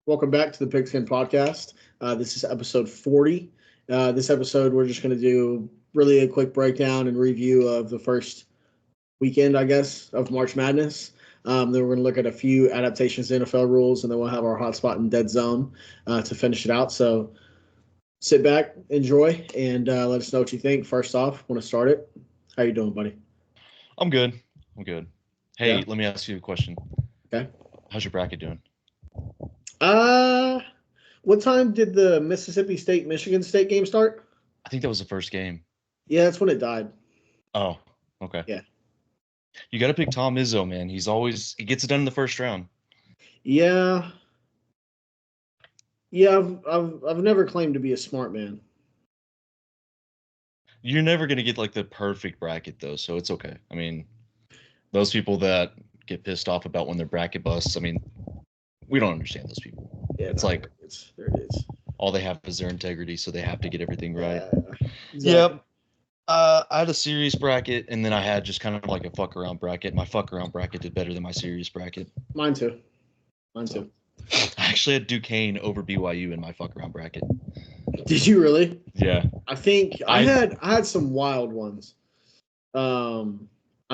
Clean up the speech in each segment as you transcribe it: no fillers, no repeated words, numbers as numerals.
Welcome back to the PigSkin podcast. This is episode 40. This episode, we're just going to do really a quick breakdown and review of the first weekend, I guess, of March Madness. Then we're going to look at a few adaptations to NFL rules, and then we'll have our hotspot and dead zone to finish it out. So sit back, enjoy, and let us know what you think. First off, want to start it? How you doing, buddy? I'm good. Hey, Yeah. Let me ask you a question. Okay. How's your bracket doing? What time did the Mississippi State-Michigan State game start? I think that was the first game. Yeah, that's when it died. Oh, okay. Yeah. You got to pick Tom Izzo, man. He gets it done in the first round. Yeah. I've never claimed to be a smart man. You're never going to get like the perfect bracket though, so it's okay. I mean, those people that get pissed off about when their bracket busts, I mean, we don't understand those people. Yeah, it's no, like there it is. All they have is their integrity, so they have to get everything right. Exactly. Yep. I had a serious bracket, and then I had just kind of like a fuck around bracket. My fuck around bracket did better than my serious bracket. Mine too. I actually had Duquesne over BYU in my fuck around bracket. Did you really? Yeah. I think I had some wild ones. I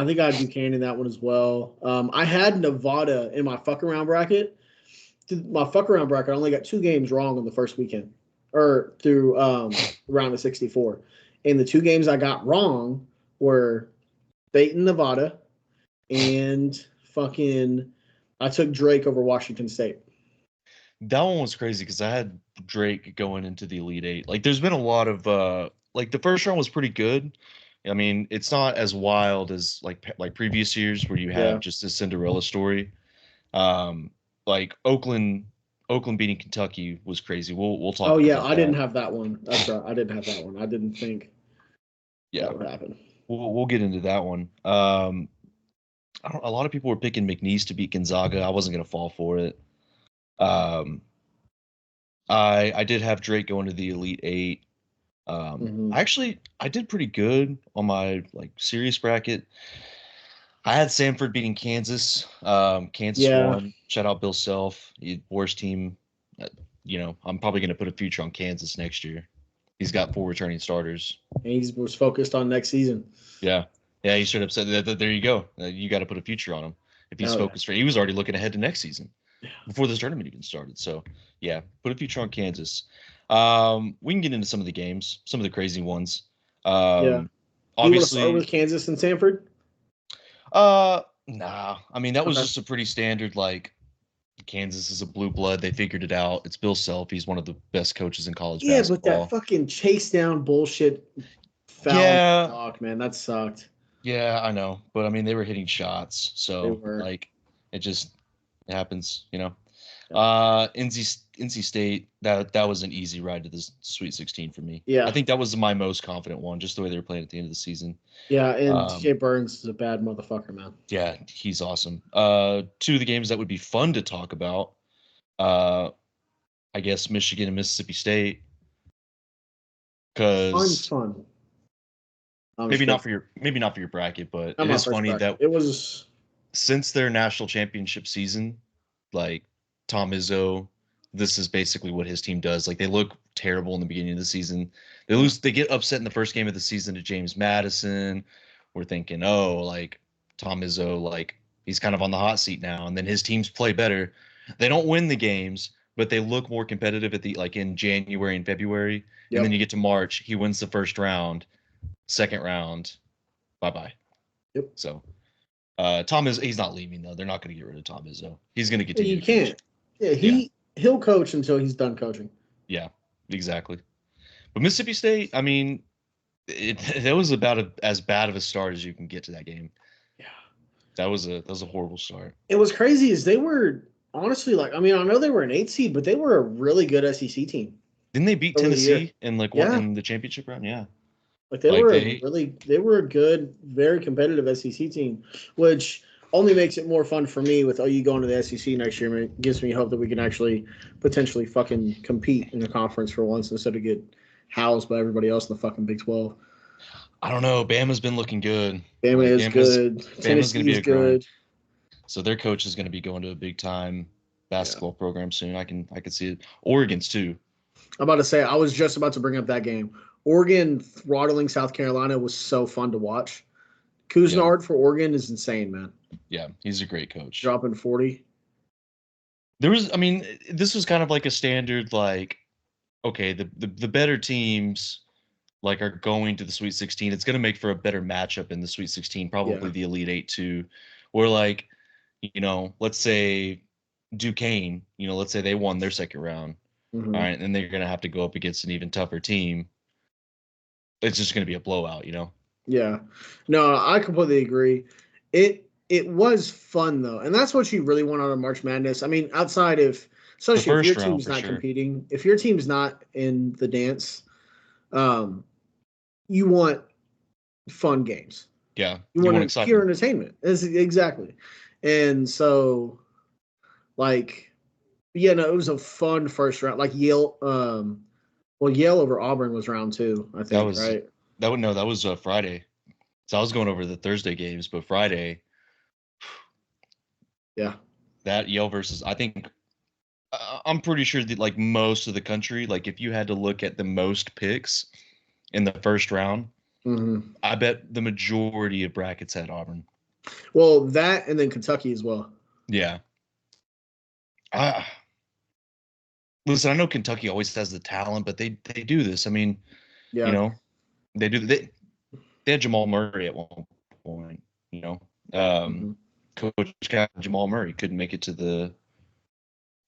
think I had Duquesne in that one as well. I had Nevada in my fuck around bracket. My fuck around bracket, I only got 2 games wrong on the first weekend, or through round of 64. And the 2 games I got wrong were Dayton, Nevada, and I took Drake over Washington State. That one was crazy because I had Drake going into the Elite Eight. Like, there's been a lot of the first round was pretty good. I mean, it's not as wild as like previous years where you have just a Cinderella story. Like Oakland beating Kentucky was crazy. We'll talk. Oh yeah, I didn't have that one. That's right, I didn't have that one. I didn't think. Yeah, that would happen. We'll get into that one. A lot of people were picking McNeese to beat Gonzaga. I wasn't gonna fall for it. I did have Drake going to the Elite Eight. Actually, I did pretty good on my serious bracket. I had Samford beating Kansas. Kansas won. Shout out Bill Self. Worst team. I'm probably going to put a future on Kansas next year. He's got 4 returning starters. And he was focused on next season. Yeah. Yeah, he should have said that. There you go. You got to put a future on him. If he's focused, he was already looking ahead to next season before this tournament even started. So, yeah, put a future on Kansas. We can get into some of the games, some of the crazy ones. Obviously, you want to start with Kansas and Samford? Nah. I mean, that was just a pretty standard, Kansas is a blue blood. They figured it out. It's Bill Self. He's one of the best coaches in college basketball. Yeah, but that fucking chase down bullshit foul talk, man, that sucked. Yeah, I know. But, I mean, they were hitting shots. So, it happens, NC State, that was an easy ride to the Sweet 16 for me. Yeah. I think that was my most confident one, just the way they were playing at the end of the season. Yeah, and TJ Burns is a bad motherfucker, man. Yeah, he's awesome. 2 of the games that would be fun to talk about, I guess Michigan and Mississippi State. Because fun. Maybe not for your bracket, but it is funny that it was since their national championship season, Tom Izzo, this is basically what his team does. They look terrible in the beginning of the season. They get upset in the first game of the season to James Madison. We're thinking, Tom Izzo, he's kind of on the hot seat now. And then his teams play better. They don't win the games, but they look more competitive at in January and February. Yep. And then you get to March, he wins the first round, second round, bye-bye. Yep. So Tom is he's not leaving though. They're not going to get rid of Tom Izzo. He's going to continue. You can't. Yeah, he'll coach until he's done coaching. Yeah, exactly. But Mississippi State, I mean, that was about as bad of a start as you can get to that game. Yeah, that was a horrible start. It was crazy. As they were honestly I know they were an 8 seed, but they were a really good SEC team. Didn't they beat Tennessee in in the championship round? Yeah. They were a good, very competitive SEC team, which only makes it more fun for me with OU going to the SEC next year. It gives me hope that we can actually potentially fucking compete in the conference for once instead of get housed by everybody else in the fucking Big 12. I don't know. Bama's been looking good. Bama is good. Bama's going to be good. So their coach is going to be going to a big time basketball program soon. I can see it. Oregon's too. I'm about to say, I was just about to bring up that game. Oregon throttling South Carolina was so fun to watch. Cousinard for Oregon is insane, man. Yeah, he's a great coach. Dropping 40. This was kind of like a standard, like, okay, the better teams like are going to the Sweet 16. It's going to make for a better matchup in the Sweet 16, probably the Elite Eight too. Or like, let's say Duquesne, let's say they won their second round. Mm-hmm. All right, and they're going to have to go up against an even tougher team. It's just going to be a blowout, Yeah. No, I completely agree. It was fun though, and that's what you really want out of March Madness. I mean, outside of especially if your team's not competing, if your team's not in the dance, you want fun games. Yeah, you want pure entertainment. Exactly, and so like, it was a fun first round. Like Yale, Yale over Auburn was round 2, I think, right? That was Friday. So I was going over the Thursday games, but Friday. Yeah. That Yale versus, I think, I'm pretty sure that like most of the country, like if you had to look at the most picks in the first round, I bet the majority of brackets had Auburn. Well, that and then Kentucky as well. Yeah. Listen, I know Kentucky always has the talent, but they do this. I mean, they do. They had Jamal Murray at one point. Coach Jamal Murray couldn't make it to the.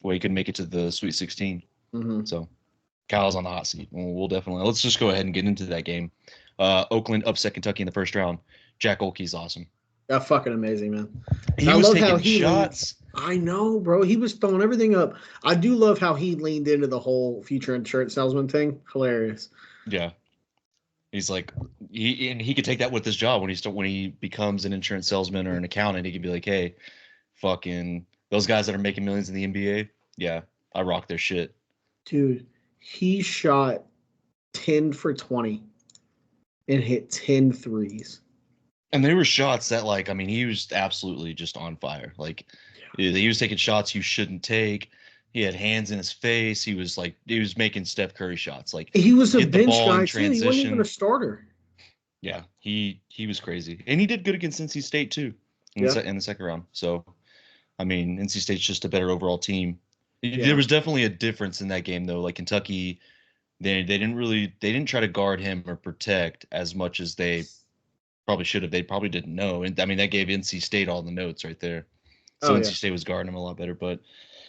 Well, he couldn't make it to the Sweet 16. So, Kyle's on the hot seat. We'll definitely let's just go ahead and get into that game. Oakland upset Kentucky in the first round. Jack Olkey's awesome. Yeah, fucking amazing, man. He was taking shots. I know, bro. He was throwing everything up. I do love how he leaned into the whole future insurance salesman thing. Hilarious. Yeah. He's like he could take that with his job when he becomes an insurance salesman or an accountant. He could be like, hey, fucking those guys that are making millions in the NBA, yeah, I rock their shit. Dude, he shot 10 for 20 and hit 10 threes. And they were shots that, like, I mean, he was absolutely just on fire. Like, he was taking shots you shouldn't take. He had hands in his face. He was making Steph Curry shots. Like, he was a bench guy too. He wasn't even a starter. Yeah, he was crazy, and he did good against NC State too in the second round. So, I mean, NC State's just a better overall team. There was definitely a difference in that game, though. Like Kentucky, they didn't try to guard him or protect as much as they probably should have. They probably didn't know, and I mean that gave NC State all the notes right there. So NC State was guarding him a lot better. But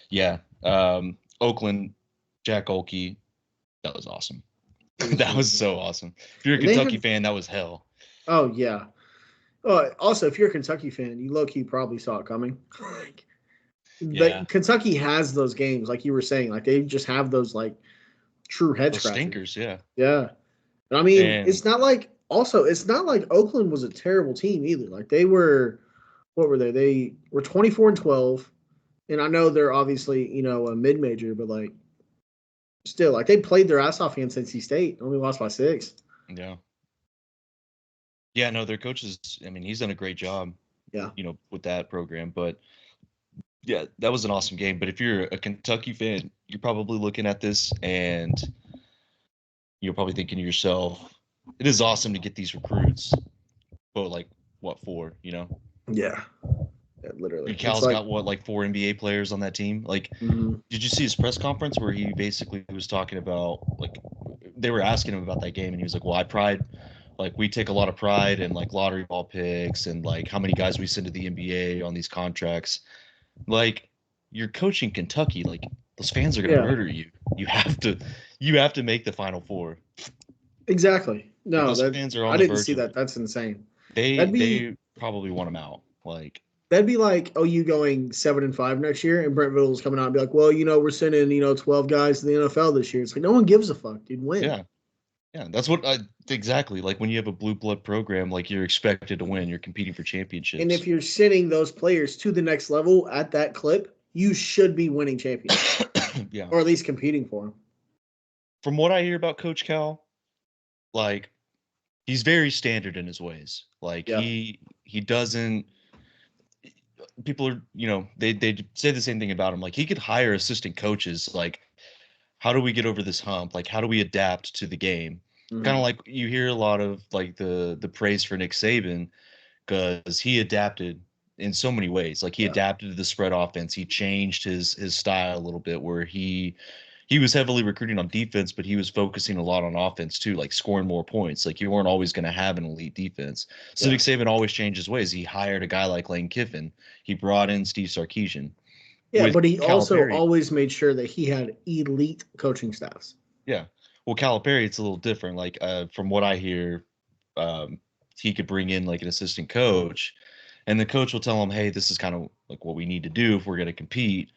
yeah, Oakland, Jack Olkey, that was awesome. That was so awesome. If you're a Kentucky fan, that was hell. Oh yeah. Also, if you're a Kentucky fan, you low-key probably saw it coming. But Kentucky has those games, like you were saying, like they just have those like true head scratchers. Stinkers, yeah. Yeah. But I mean, it's not like Oakland was a terrible team either. Like they were, what were they? They were 24-12. And I know they're obviously, a mid-major, but like still, like they played their ass off against NC State. Only lost by 6. Yeah. Yeah, no, their coach he's done a great job. Yeah. With that program. But yeah, that was an awesome game. But if you're a Kentucky fan, you're probably looking at this and you're probably thinking to yourself, it is awesome to get these recruits. But like, what for, Yeah. Literally. Cal's got 4 NBA players on that team. Like, did you see his press conference where he basically was talking about, like, they were asking him about that game and he was like, well, we take a lot of pride in like lottery ball picks and like how many guys we send to the NBA on these contracts. Like, you're coaching Kentucky, like those fans are gonna murder you. You have to make the Final Four. Exactly. No, fans are on I didn't see that. That's insane. They probably want him out. Like, that'd be like OU going 7-5 next year, and Brent Vittles coming out and be like, well, we're sending 12 guys to the NFL this year. It's like no one gives a fuck, dude. Win. Yeah, that's what exactly. Like when you have a blue blood program, like you're expected to win. You're competing for championships. And if you're sending those players to the next level at that clip, you should be winning championships. Yeah, or at least competing for them. From what I hear about Coach Cal, like he's very standard in his ways. Like he doesn't. people are, they say the same thing about him. Like he could hire assistant coaches. Like, how do we get over this hump? Like, how do we adapt to the game? Kind of like you hear a lot of like the praise for Nick Saban because he adapted in so many ways. Like he adapted to the spread offense. He changed his style a little bit where he was heavily recruiting on defense, but he was focusing a lot on offense too, like scoring more points. Like you weren't always going to have an elite defense. So Nick Saban always changed his ways. He hired a guy like Lane Kiffin. He brought in Steve Sarkisian. Yeah, but he also Calipari, always made sure that he had elite coaching staffs. Yeah. Well, Calipari, it's a little different. Like from what I hear, he could bring in like an assistant coach, and the coach will tell him, "Hey, this is kind of like what we need to do if we're going to compete."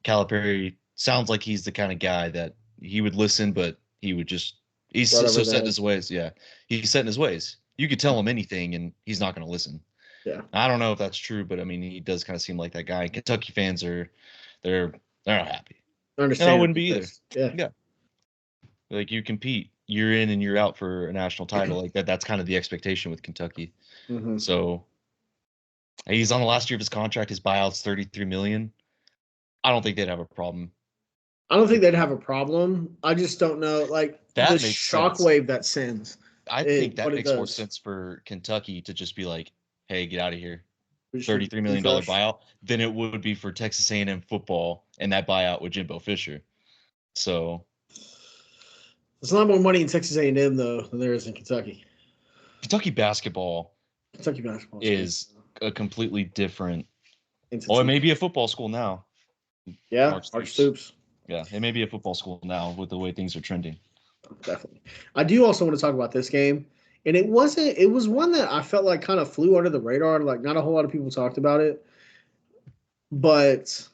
Calipari sounds like he's the kind of guy that he would listen, but he would just he's so set in his ways. Yeah, he's set in his ways. You could tell him anything, and he's not going to listen. Yeah, I don't know if that's true, but I mean, he does kind of seem like that guy. Kentucky fans they're not happy. I understand. And I wouldn't be either. Yeah. Like you compete, you're in and you're out for a national title. Like that's kind of the expectation with Kentucky. Mm-hmm. So he's on the last year of his contract. His buyout's $33 million. I don't think they'd have a problem. I don't think they'd have a problem. I just don't know, like that the shockwave that sends. I think that makes more sense for Kentucky to just be like, "Hey, get out of here." $33 million buyout than it would be for Texas A&M football and that buyout with Jimbo Fisher. So there's a lot more money in Texas A&M though than there is in Kentucky. Kentucky basketball is a completely different. Entity. Oh, it may be a football school now. Yeah, Arch Stoops. Yeah, it may be a football school now with the way things are trending. Definitely. I do also want to talk about this game. And it was one that I felt like kind of flew under the radar. Like not a whole lot of people talked about it. But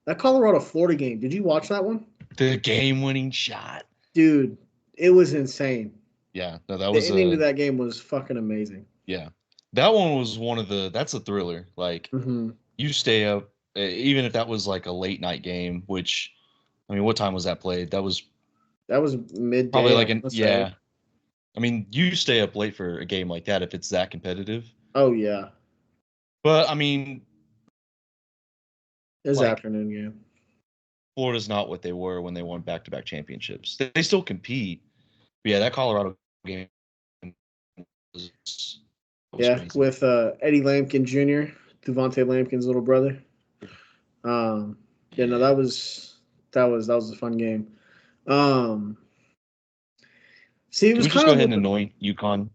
that Colorado-Florida game, did you watch that one? The game-winning shot. Dude, it was insane. Yeah, no, that was the ending to that game was fucking amazing. Yeah. That one was that's a thriller. Like you stay up, even if that was like a late night game, which I mean, what time was that played? That was midday. Probably like yeah. I mean, you stay up late for a game like that if it's that competitive. Oh yeah. But I mean, it's afternoon game. Florida's not what they were when they won back-to-back championships. They still compete. But yeah, that Colorado game was amazing. With Eddie Lampkin Jr., Devontae Lampkin's little brother. Yeah, no, that was a fun game. See, it was Can we just go ahead and anoint UConn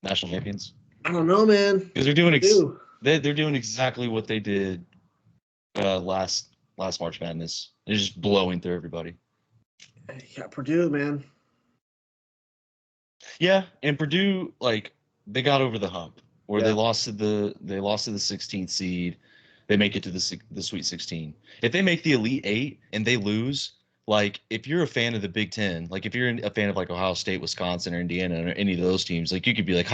national champions? I don't know, man. Because they're doing exactly what they did last March Madness. They're just blowing through everybody. Yeah, Purdue, man. Yeah, and Purdue, like they got over the hump where they lost to the 16th seed. They make it to the Sweet 16. If they make the Elite 8 and they lose, like if you're a fan of the Big Ten, like if you're a fan of like Ohio State, Wisconsin, or Indiana, or any of those teams, like you could be like,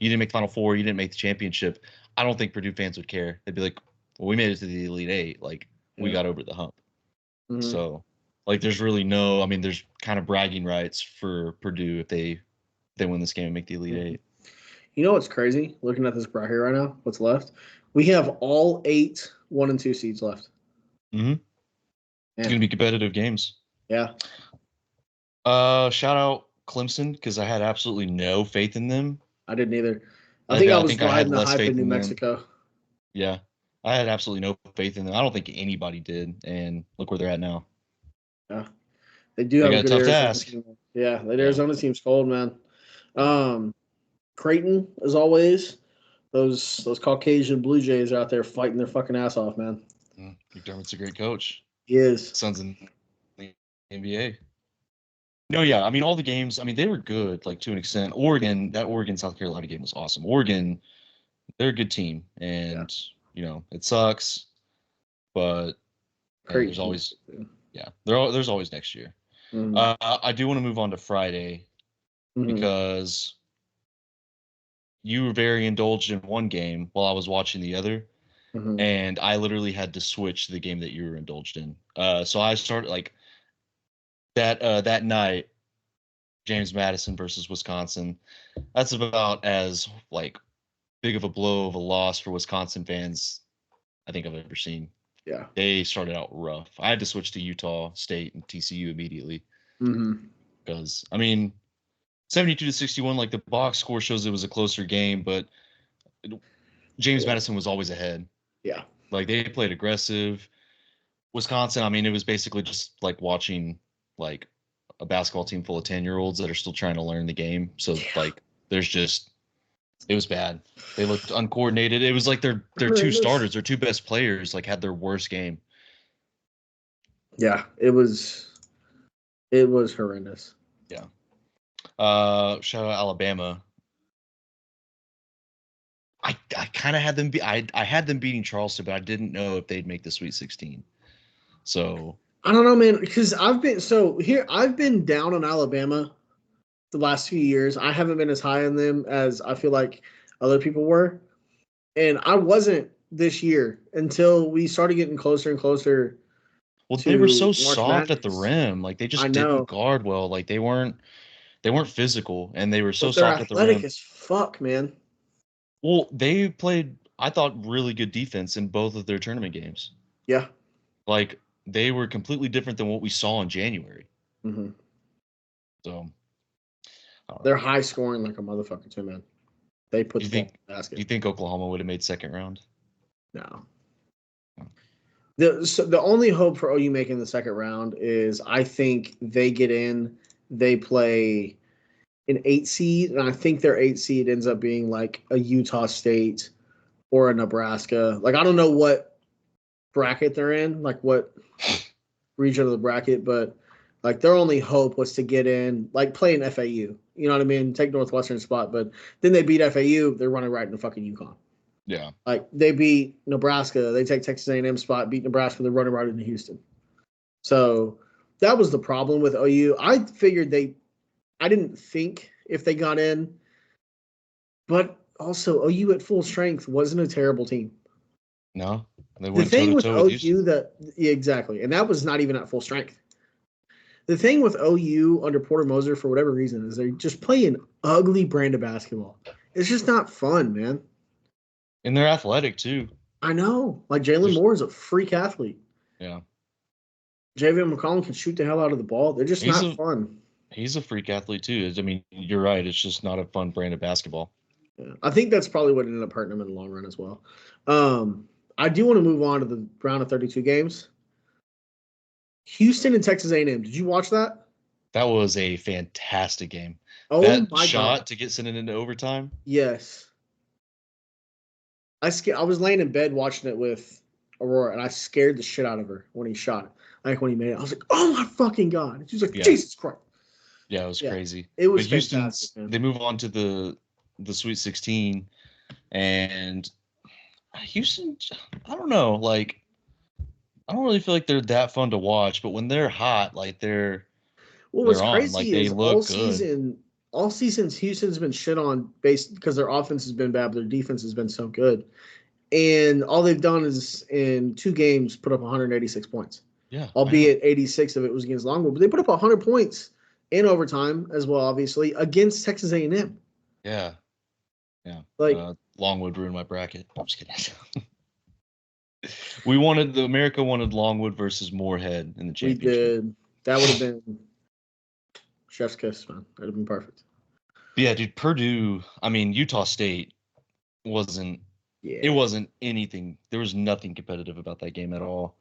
you didn't make the Final Four, you didn't make the championship. I don't think Purdue fans would care. They'd be like, well, we made it to the Elite 8. Like we got over the hump. Mm-hmm. So like there's really there's kind of bragging rights for Purdue if they win this game and make the Elite 8. You know what's crazy? Looking at this right here right now, what's left? We have all 8 1 and 2 seeds left. Mm-hmm. It's going to be competitive games. Yeah. Shout out Clemson because I had absolutely no faith in them. I didn't either. I think I was riding the hype in New Mexico. Yeah. I had absolutely no faith in them. I don't think anybody did. And look where they're at now. Yeah. They do have a good Arizona team. Yeah. The Arizona team's cold, man. Creighton, as always. Those Caucasian Blue Jays are out there fighting their fucking ass off, man. McDermott's a great coach. He is. Son's in the NBA. No, yeah. I mean, all the games, they were good, like to an extent. That Oregon-South Carolina game was awesome. Oregon, they're a good team. And, it sucks. But there's always, there's always next year. Mm-hmm. I do want to move on to Friday because you were very indulged in one game while I was watching the other. Mm-hmm. And I literally had to switch the game that you were indulged in. So I started like that night, James Madison versus Wisconsin. That's about as like big of a blow of a loss for Wisconsin fans I think I've ever seen. Yeah. They started out rough. I had to switch to Utah State and TCU immediately because, I mean, 72-61, like the box score shows it was a closer game, but James Madison was always ahead. Yeah. Like they played aggressive. Wisconsin, I mean, it was basically just like watching like a basketball team full of 10-year-olds that are still trying to learn the game. So like there's just it was bad. They looked uncoordinated. It was like their two starters, their two best players, like had their worst game. Yeah, it was horrendous. Yeah. Shout out Alabama. I kind of had them I had them beating Charleston, but I didn't know if they'd make the Sweet 16. So I don't know, man, because I've been down on Alabama the last few years. I haven't been as high on them as I feel like other people were. And I wasn't this year until we started getting closer and closer. Well, they were so March soft at the Madness. rim. Like they just didn't guard well. Like they weren't physical and they were so But they're soft at the rim. athletic as fuck, man. Well, they played, I thought, really good defense in both of their tournament games. Yeah. Like they were completely different than what we saw in January. Mm-hmm. So they're high scoring like a motherfucker too, man. They put the ball in the basket. Do you think Oklahoma would have made second round? No. The only hope for OU making the second round is I think they get in, they play an 8 seed, and I think their 8 seed ends up being like a Utah State or a Nebraska. Like I don't know what bracket they're in, like what region of the bracket, but like their only hope was to get in, like play an FAU. You know what I mean? Take Northwestern spot, but then they beat FAU, they're running right into fucking UConn. Yeah. Like they beat Nebraska, they take Texas A&M spot, beat Nebraska, they're running right into Houston. So that was the problem with OU. I figured I didn't think if they got in, but also OU at full strength wasn't a terrible team. No, they went the thing with OU exactly, and that was not even at full strength. The thing with OU under Porter Moser, for whatever reason, is they just play an ugly brand of basketball. It's just not fun, man. And they're athletic too. I know. Like Jalen Moore is a freak athlete. Yeah. Javion McCollum can shoot the hell out of the ball. They're just not fun. He's a freak athlete too. I mean, you're right. It's just not a fun brand of basketball. Yeah. I think that's probably what ended up hurting them in the long run as well. I do want to move on to the round of 32 games. Houston and Texas A&M. Did you watch that? That was a fantastic game. Oh, that my shot God. to get sent into overtime. Yes. I was laying in bed watching it with Aurora, and I scared the shit out of her when he shot it. Like when he made it, I was like, "Oh my fucking God!" She was like, "Jesus Christ!" Yeah, it was crazy. It was fantastic. They move on to the Sweet 16, and Houston. I don't know. Like, I don't really feel like they're that fun to watch, but when they're hot, like they're what's crazy like, they is look all seasons Houston's been shit on based because their offense has been bad, but their defense has been so good. And all they've done is in 2 games put up 186 points. Yeah. Albeit 86 of it was against Longwood, but they put up 100 points in overtime as well, obviously, against Texas A&M. Yeah. Yeah. Like Longwood ruined my bracket. I'm just kidding. America wanted Longwood versus Moorhead in the championship. We did. That would have been chef's kiss, man. That would have been perfect. But yeah, dude, Purdue, I mean, Utah State wasn't it wasn't anything. There was nothing competitive about that game at all.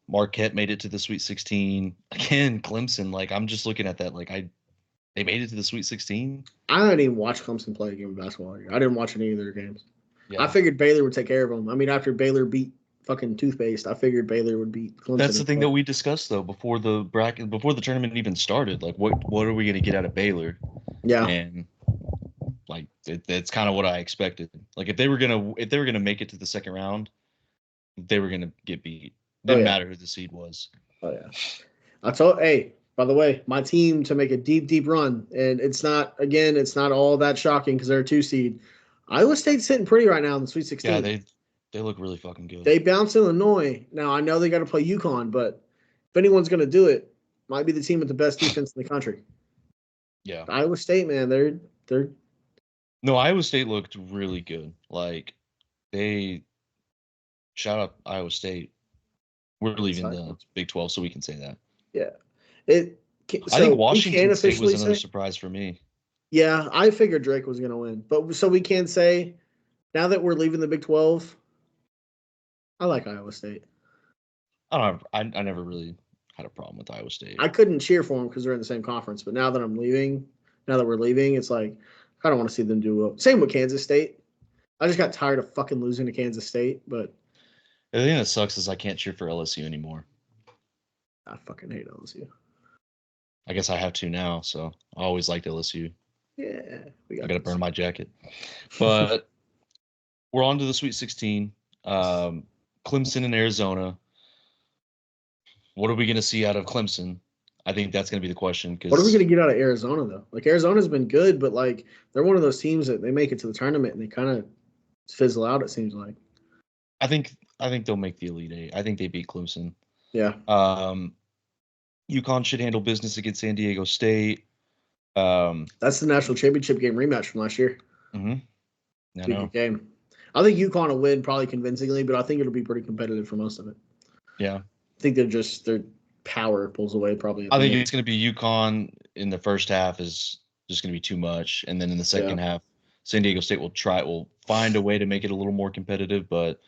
Marquette made it to the Sweet 16. Again, Clemson, like I'm just looking at that like they made it to the Sweet 16. I didn't even watch Clemson play a game of basketball here. I didn't watch any of their games. Yeah. I figured Baylor would take care of them. I mean, after Baylor beat fucking toothpaste, I figured Baylor would beat Clemson. That's the thing that we discussed though before the tournament even started. Like, what are we going to get out of Baylor? Yeah, and like that's kind of what I expected. Like, if they were gonna make it to the second round, they were gonna get beat. Didn't matter who the seed was. Oh yeah, hey, by the way, my team to make a deep run, and it's not all that shocking because they're a 2 seed. Iowa State's sitting pretty right now in the Sweet 16. Yeah, they look really fucking good. They bounce Illinois. Now, I know they got to play UConn, but if anyone's going to do it, might be the team with the best defense in the country. Yeah. Iowa State, man, they're No, Iowa State looked really good. Like, they shout out Iowa State. We're leaving Sorry. the Big 12, so we can say that. Yeah. I think So we can Washington State was officially another say, surprise for me. yeah, I figured Drake was going to win. But so we can say, now that we're leaving the Big 12, I like Iowa State. I never really had a problem with Iowa State. I couldn't cheer for them because they're in the same conference. But now that we're leaving, it's like, I don't want to see them do well. Same with Kansas State. I just got tired of fucking losing to Kansas State, but The thing that sucks is I can't cheer for LSU anymore. I fucking hate LSU. I guess I have to now, so I always liked LSU. Yeah, I gotta burn my jacket. But we're on to the Sweet 16. Clemson and Arizona. What are we gonna see out of Clemson? I think that's gonna be the question. What are we gonna get out of Arizona though? Like Arizona's been good, but like they're one of those teams that they make it to the tournament and they kind of fizzle out. It seems like. I think they'll make the Elite Eight. I think they beat Clemson. Yeah. UConn should handle business against San Diego State. That's the national championship game rematch from last year. Mm-hmm. I know. Game. I think UConn will win probably convincingly, but I think it'll be pretty competitive for most of it. Yeah. I think their power pulls away probably. I think it's going to be UConn in the first half is just going to be too much, and then in the second half, San Diego State will find a way to make it a little more competitive. But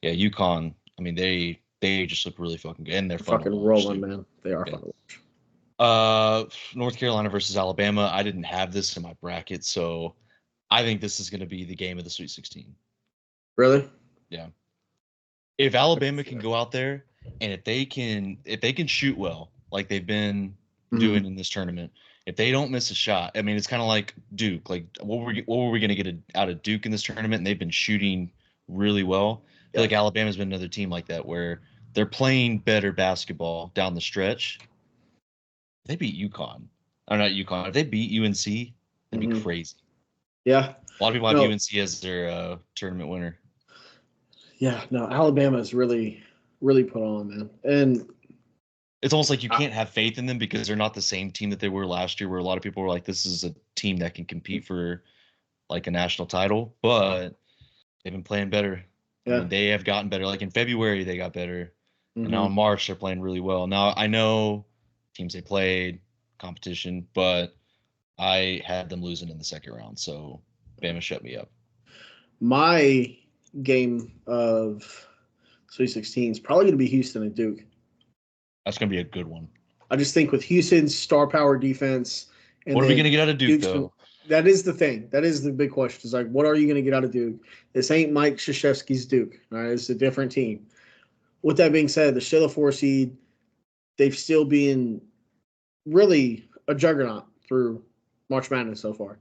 yeah, UConn. I mean, they just look really fucking good, and they're fucking rolling, man. They are fun to watch. North Carolina versus Alabama. I didn't have this in my bracket, so I think this is going to be the game of the Sweet 16. Really? Yeah. If Alabama can go out there and if they can shoot well, like they've been doing in this tournament, if they don't miss a shot, I mean, it's kind of like Duke. Like, what were we going to get out of Duke in this tournament? And they've been shooting really well. I feel like Alabama's been another team like that where they're playing better basketball down the stretch. If they beat UConn. Or not UConn. If they beat UNC, that'd be crazy. Yeah. A lot of people have UNC as their tournament winner. Yeah, no, Alabama's really, really put on, man. And it's almost like you can't have faith in them because they're not the same team that they were last year, where a lot of people were like, this is a team that can compete for like a national title, but they've been playing better. Yeah. I mean, they have gotten better. Like in February, they got better. And now in March, they're playing really well. Now, I know teams they played, competition, but I had them losing in the second round. So Bama shut me up. My game of Sweet 16 is probably going to be Houston and Duke. That's going to be a good one. I just think with Houston's star power defense. And what are we going to get out of Duke, though? That is the thing. That is the big question. It's like, what are you going to get out of Duke? This ain't Mike Krzyzewski's Duke. All right? It's a different team. With that being said, they're still a 4 seed. They've still been really a juggernaut through March Madness so far.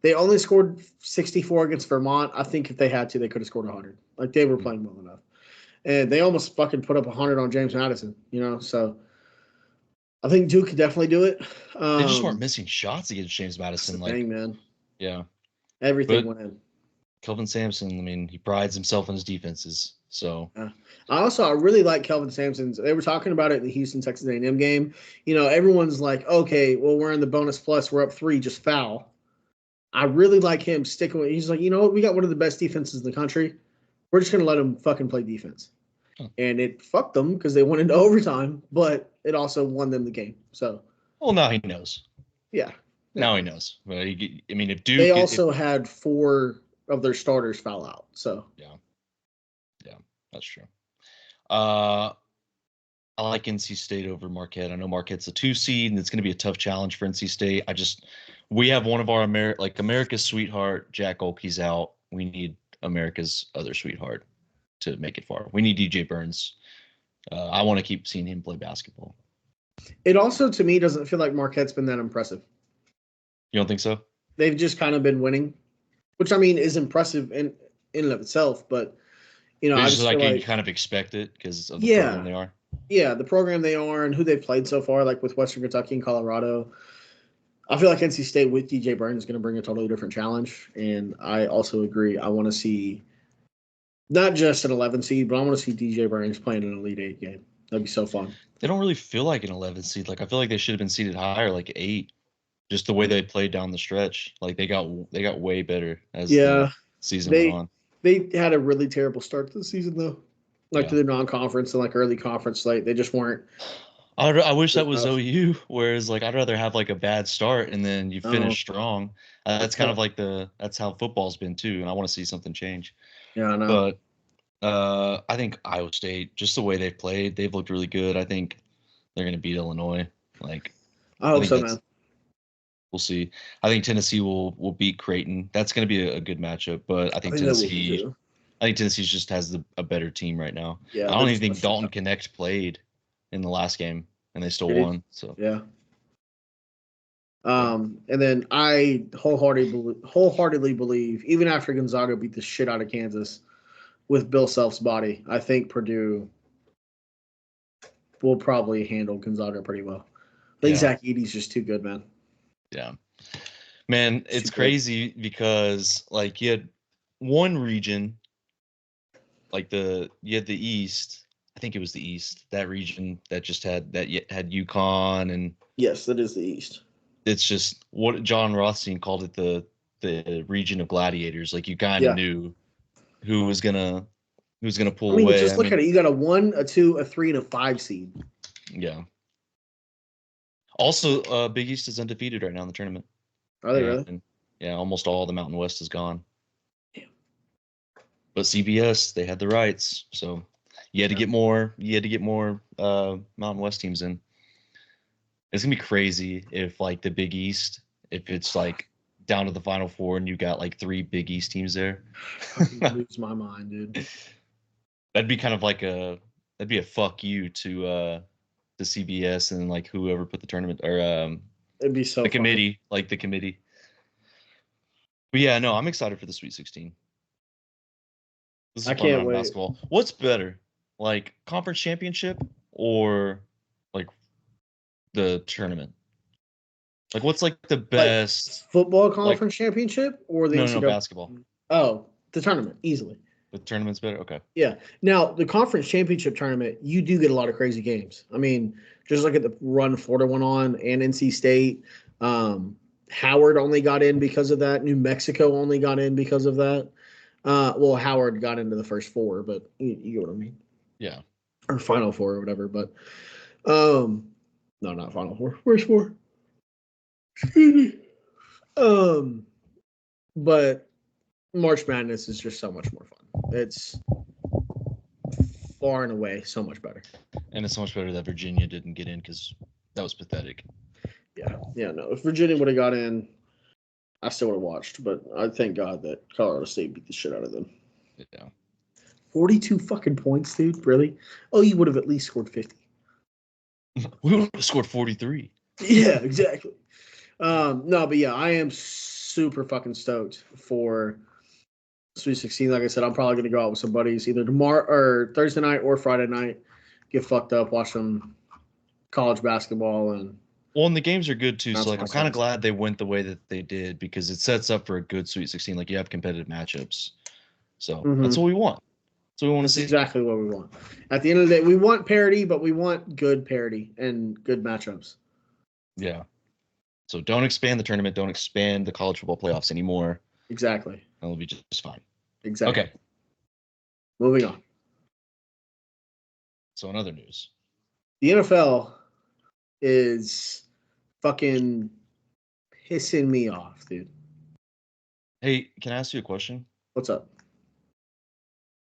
They only scored 64 against Vermont. I think if they had to, they could have scored 100. Like, they were playing well enough. And they almost fucking put up 100 on James Madison, So I think Duke could definitely do it. They just weren't missing shots against James Madison. That's the thing, man. Yeah. Everything went in. Kelvin Sampson, I mean, he prides himself on his defenses. So I really like Kelvin Sampson's. They were talking about it in the Houston Texas A&M game. Everyone's like, okay, well, we're in the bonus plus. We're up 3, just foul. I really like him sticking with. He's like, you know what? We got one of the best defenses in the country. We're just gonna let him fucking play defense, and it fucked them because they went into overtime. But it also won them the game. So, well, now he knows. Yeah. Now he knows. But I mean, if Duke, they also had 4 of their starters foul out. So yeah, that's true. I like NC State over Marquette. I know Marquette's a 2 seed, and it's going to be a tough challenge for NC State. We have one of our America's sweetheart, Jack Olkey's out. We need America's other sweetheart to make it far. We need DJ Burns. I want to keep seeing him play basketball. It also, to me, doesn't feel like Marquette's been that impressive. You don't think so? They've just kind of been winning, which I mean is impressive in and of itself. But I just feel like you kind of expect it because of the program they are. Yeah, the program they are and who they've played so far, like with Western Kentucky and Colorado. I feel like NC State with DJ Burns is going to bring a totally different challenge. And I also agree. I want to see not just an 11 seed, but I want to see DJ Burns playing an Elite 8 game. That'd be so fun. They don't really feel like an 11 seed. Like, I feel like they should have been seeded higher, like 8. Just the way they played down the stretch. Like, they got way better as the season went on. They had a really terrible start to the season, though. like to the non-conference and like early conference slate. They just weren't. I wish that was OU, whereas like I'd rather have like a bad start and then you finish strong. That's kind of like that's how football's been too, and I want to see something change. Yeah, I know. But I think Iowa State, just the way they've played, they've looked really good. I think they're going to beat Illinois. Like I hope so, man. We'll see. I think Tennessee will beat Creighton. That's going to be a good matchup, but I think Tennessee. I think Tennessee just has a better team right now. Yeah, I don't even think Dalton Connect played in the last game, and they still won. So yeah. And then I wholeheartedly believe, even after Gonzaga beat the shit out of Kansas with Bill Self's body, I think Purdue will probably handle Gonzaga pretty well. I think Zach Edey's just too good, man. Yeah. Man, it's crazy because like you had one region, like you had the East. I think it was the East, that region that just had UConn and yes, that is the East. It's just what John Rothstein called it the region of gladiators. Like you kind of knew who was gonna pull away. Just look at it. You got a 1, a 2, a 3, and a 5 seed. Yeah. Also, Big East is undefeated right now in the tournament. Are they really? And, almost all the Mountain West is gone. Yeah. But CBS, they had the rights, so you had to get more. You had to get more Mountain West teams in. It's gonna be crazy if like the Big East, if it's like down to the Final Four and you got like 3 Big East teams there. I lose my mind, dude. That'd be kind of like that'd be a fuck you to CBS and like whoever put the tournament or it'd be so the committee, like the committee. But yeah, no, I'm excited for the Sweet 16. This is I can't wait. Basketball. What's better, like conference championship or like the tournament? Like, what's like the best football conference championship or the no basketball? Oh, the tournament easily. The tournament's better. Okay. Yeah. Now the conference championship tournament, you do get a lot of crazy games. I mean, just look at the run Florida went on and NC State. Howard only got in because of that. New Mexico only got in because of that. Well, Howard got into the first 4, but you know what I mean. Yeah. Or Final 4 or whatever. But no, not Final 4. Where's 4? But March Madness is just so much more fun. It's far and away so much better. And it's so much better that Virginia didn't get in because that was pathetic. Yeah, no. If Virginia would have got in, I still would have watched. But I thank God that Colorado State beat the shit out of them. Yeah. 42 fucking points, dude. Really? Oh, you would have at least scored 50. We would have scored 43. Yeah, exactly. No, but yeah, I am super fucking stoked for Sweet 16. Like I said, I'm probably going to go out with some buddies either tomorrow or Thursday night or Friday night. Get fucked up, watch some college basketball. And the games are good too. So like, I'm kind of glad they went the way that they did because it sets up for a good Sweet 16. Like you have competitive matchups. So that's what we want. That's what we want to see. Exactly what we want. At the end of the day, we want parity, but we want good parity and good matchups. Yeah. So don't expand the tournament. Don't expand the college football playoffs anymore. Exactly. That'll be just fine. Exactly. Okay. Moving on. So in other news. The NFL is fucking pissing me off, dude. Hey, can I ask you a question? What's up?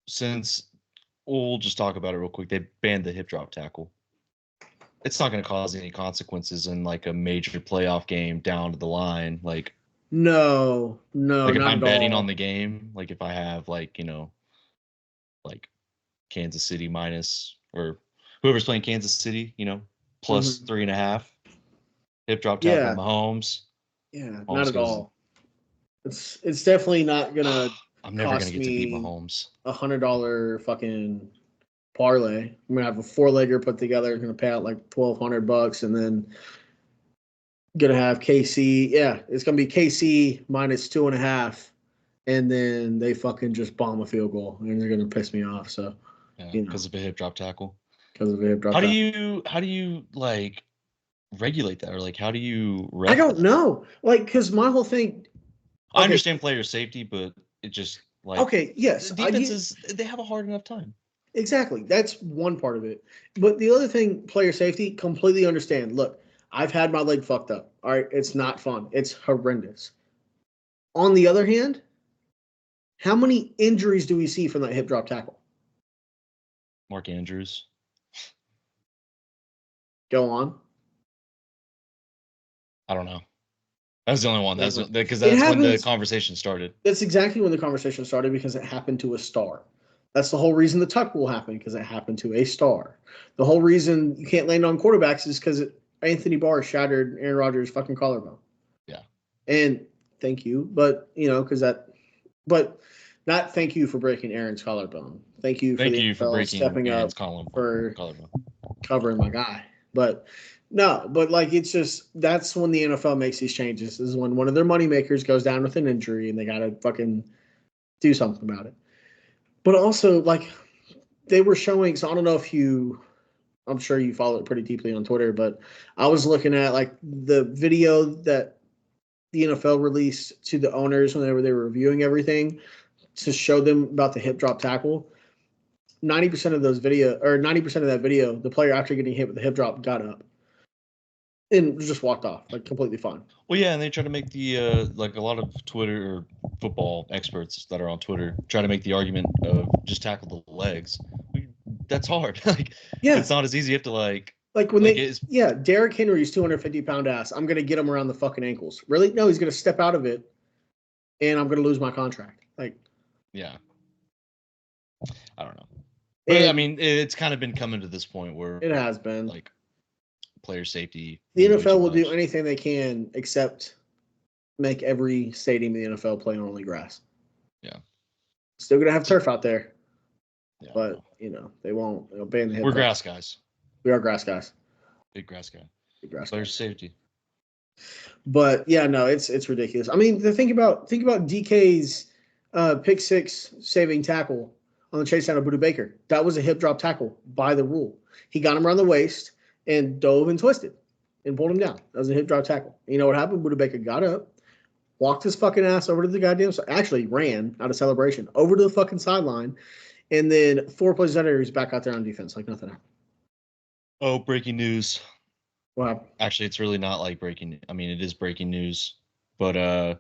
Since we'll just talk about it real quick. They banned the hip drop tackle. It's not going to cause any consequences in like a major playoff game down to the line. Like, no, like if not I'm at betting all. on the game, like if I have like, like Kansas City minus or whoever's playing Kansas City, plus 3.5 hip drop tackle Mahomes. Yeah, not at all. It's definitely not gonna. I'm never gonna get to beat Mahomes. $100 fucking parlay. I'm gonna have a 4-legger put together. Gonna pay out like $1,200, and then gonna have KC. Yeah, it's gonna be KC minus 2.5, and then they fucking just bomb a field goal, and they're gonna piss me off. So yeah, because of a hip drop tackle. Because of a hip drop. How do you like regulate that, or like how do you? I don't know. Like, because my whole thing. I understand player safety, but it just like yes, defenses they have a hard enough time. Exactly. That's one part of it. But the other thing, player safety, completely understand. Look, I've had my leg fucked up. All right. It's not fun. It's horrendous. On the other hand, how many injuries do we see from that hip drop tackle? Mark Andrews. Go on. I don't know. That's the only one. That's because It that's when the happens- conversation started. That's exactly when the conversation started because it happened to a star. That's the whole reason the tuck rule happened because it happened to a star. The whole reason you can't land on quarterbacks is because Anthony Barr shattered Aaron Rodgers' fucking collarbone. Yeah. And thank you, but but not thank you for breaking Aaron's collarbone. Thank you for Thank the you for NFL breaking stepping Aaron's up for collarbone. covering my guy. But no, but like it's just that's when the NFL makes these changes. This is when one of their moneymakers goes down with an injury and they gotta fucking do something about it. But also, like they were showing, so I don't know if I'm sure you follow it pretty deeply on Twitter, but I was looking at like the video that the NFL released to the owners whenever they were reviewing everything to show them about the hip drop tackle. 90% of those 90% of that video, the player after getting hit with the hip drop got up and just walked off, like completely fine. Well, yeah, and they try to make the like a lot of Twitter or football experts that are on Twitter try to make the argument of just tackle the legs. That's hard. Like, Yeah, it's not as easy. You have to like when like Derrick Henry's 250-pound ass. I'm gonna get him around the fucking ankles. Really? No, he's gonna step out of it, and I'm gonna lose my contract. Like, yeah, I don't know. But I mean, it's kind of been coming to this point where it has been like player safety. The NFL will do anything they can except make every stadium in the NFL play on only grass. Yeah. Still going to have turf out there. Yeah, but, they won't. They'll ban the hip. We're grass guys. We are grass guys. Big grass guy. Big grass player guys. Safety. But, yeah, no, it's ridiculous. I mean, think about DK's pick six saving tackle on the chase down of Budda Baker. That was a hip drop tackle by the rule. He got him around the waist and dove and twisted and pulled him down. That was a hip drop tackle. You know what happened? Budda Baker got up, walked his fucking ass over to the goddamn – actually ran out of celebration over to the fucking sideline, and then 4 plays later, he's back out there on defense like nothing happened. Oh, breaking news. Wow. Actually, it's really not like breaking – I mean, it is breaking news, but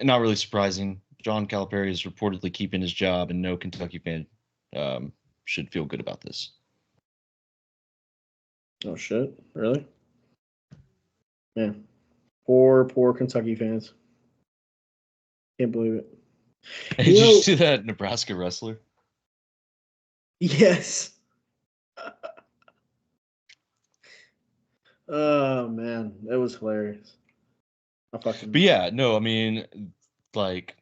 not really surprising. John Calipari is reportedly keeping his job, and no Kentucky fan should feel good about this. Oh, shit. Really? Yeah. Poor Kentucky fans. Can't believe it. Did you see that Nebraska wrestler? Yes. Oh, man. It was hilarious. But yeah, no, I mean, like,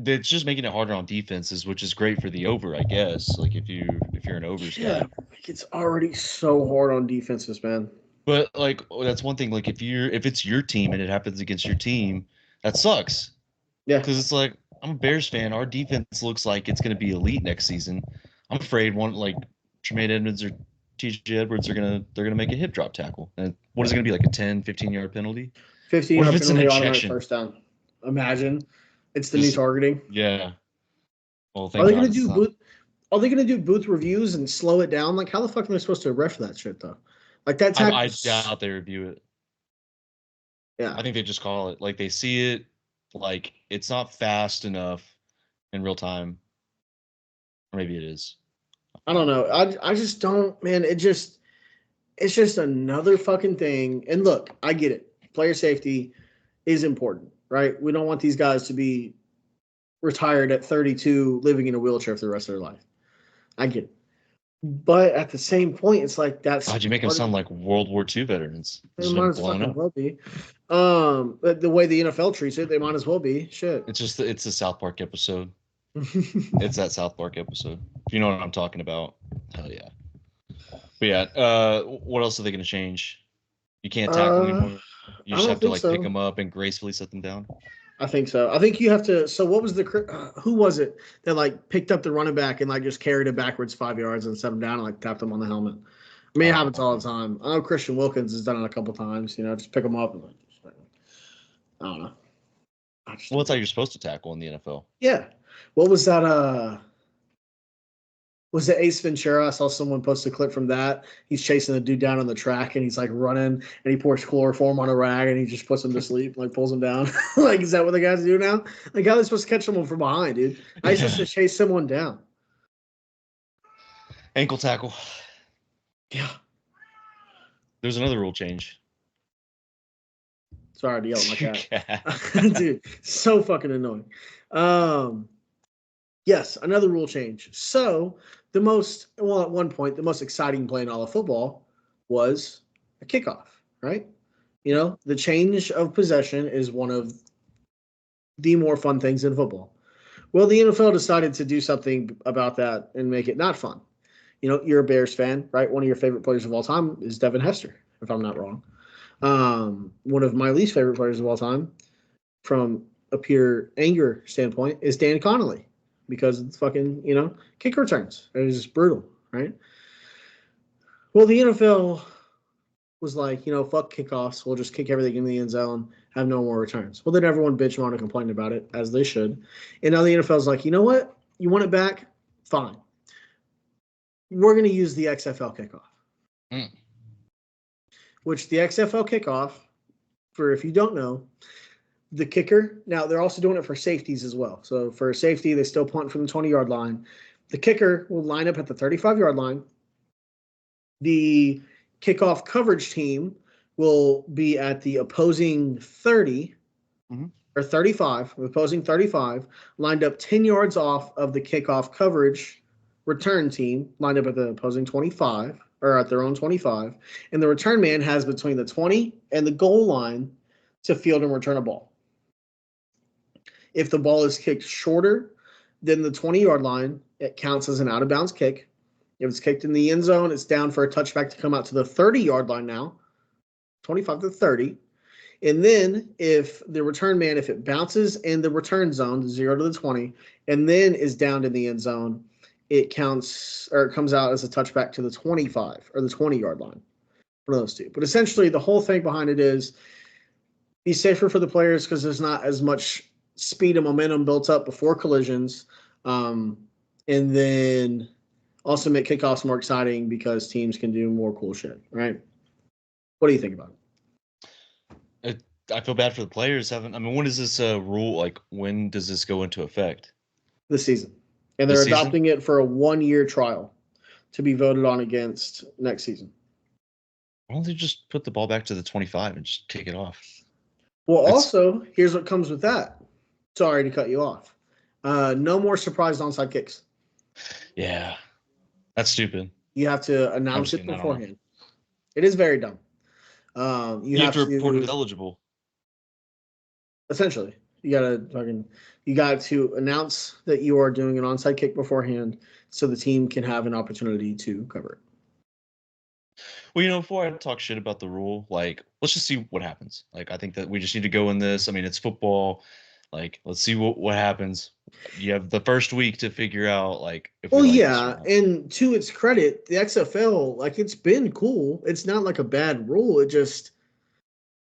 it's just making it harder on defenses, which is great for the over, I guess. Like, if you're an overs guy. It's already so hard on defenses, man. But like that's one thing. Like if it's your team and it happens against your team, that sucks. Yeah. Because it's like I'm a Bears fan. Our defense looks like it's going to be elite next season. I'm afraid Tremaine Edmonds or T.J. Edwards they're gonna make a hip drop tackle. And what is it going to be like a 10, 15-yard penalty? 15-yard penalty, automatic first down. Imagine it's the new targeting. Yeah. Well, are they going to do booth reviews and slow it down? Like how the fuck am I supposed to ref that shit though? Like that tackle. I doubt they review it. Yeah. I think they just call it. Like they see it, like it's not fast enough in real time. Or maybe it is. I don't know. I just don't, man. It's just another fucking thing. And look, I get it. Player safety is important, right? We don't want these guys to be retired at 32, living in a wheelchair for the rest of their life. I get it. But at the same point, it's like that's. God, you make them sound like World War II veterans. They might as well be. But the way the NFL treats it, they might as well be. Shit. It's a South Park episode. It's that South Park episode. If you know what I'm talking about, hell yeah. But yeah, what else are they going to change? You can't tackle anymore. You just have to pick them up and gracefully set them down. I think so. I think you have to. So what was who was it that picked up the running back and just carried it backwards 5 yards and set him down and tapped him on the helmet? I mean, it happens all the time. I know Christian Wilkins has done it a couple times. Just pick him up and I don't know. Well, that's how you're supposed to tackle in the NFL. Yeah. What was that? Was it Ace Ventura? I saw someone post a clip from that. He's chasing the dude down on the track and he's like running and he pours chloroform on a rag and he just puts him to sleep, like pulls him down. Like, is that what the guys do now? Like, how are they supposed to catch someone from behind, dude? How are you supposed to chase someone down? Ankle tackle. Yeah. There's another rule change. Sorry to yell at my cat. Dude, so fucking annoying. Yes, another rule change. So at one point, the most exciting play in all of football was a kickoff, right? You know, the change of possession is one of the more fun things in football. Well, the NFL decided to do something about that and make it not fun. You know, you're a Bears fan, right? One of your favorite players of all time is Devin Hester, if I'm not wrong. One of my least favorite players of all time, from a pure anger standpoint, is Dan Connolly, because it's fucking, you know, kick returns. It was brutal, right? Well, the NFL was like, you know, fuck kickoffs. We'll just kick everything in the end zone, have no more returns. Well, then everyone bitched on and complained about it, as they should. And now the NFL's like, you know what? You want it back? Fine. We're going to use the XFL kickoff. Which the XFL kickoff, for if you don't know, the kicker, now they're also doing it for safeties as well. So for safety, they still punt from the 20-yard line. The kicker will line up at the 35-yard line. The kickoff coverage team will be at the opposing 30 or 35, opposing 35, lined up 10 yards off of the kickoff coverage return team, lined up at the opposing 25 or at their own 25. And the return man has between the 20 and the goal line to field and return a ball. If the ball is kicked shorter than the 20-yard line, it counts as an out-of-bounds kick. If it's kicked in the end zone, it's down for a touchback to come out to the 30-yard line now, 25 to 30. And then if the return man, if it bounces in the return zone, 0 to the 20, and then is downed in the end zone, it counts or it comes out as a touchback to the 25 or the 20-yard line. One of those two. But essentially, the whole thing behind it is be safer for the players because there's not as much speed and momentum built up before collisions. And then also make kickoffs more exciting because teams can do more cool shit, right? What do you think about it? I feel bad for the players. When is this rule, like, when does this go into effect? This season. And they're adopting it for a 1-year trial to be voted on against next season. Why don't they just put the ball back to the 25 and just kick it off? Well, also, here's what comes with that. Sorry to cut you off. No more surprise onside kicks. Yeah. That's stupid. You have to announce it beforehand. It is very dumb. You have to report it eligible. Essentially, you got to announce that you are doing an onside kick beforehand, so the team can have an opportunity to cover it. Well, before I talk shit about the rule, like, let's just see what happens. Like, I think that we just need to go in this. I mean, it's football. Like, let's see what happens. You have the first week to figure out, like, if we like this or not. And to its credit, the XFL, like, it's been cool. It's not like a bad rule. It just,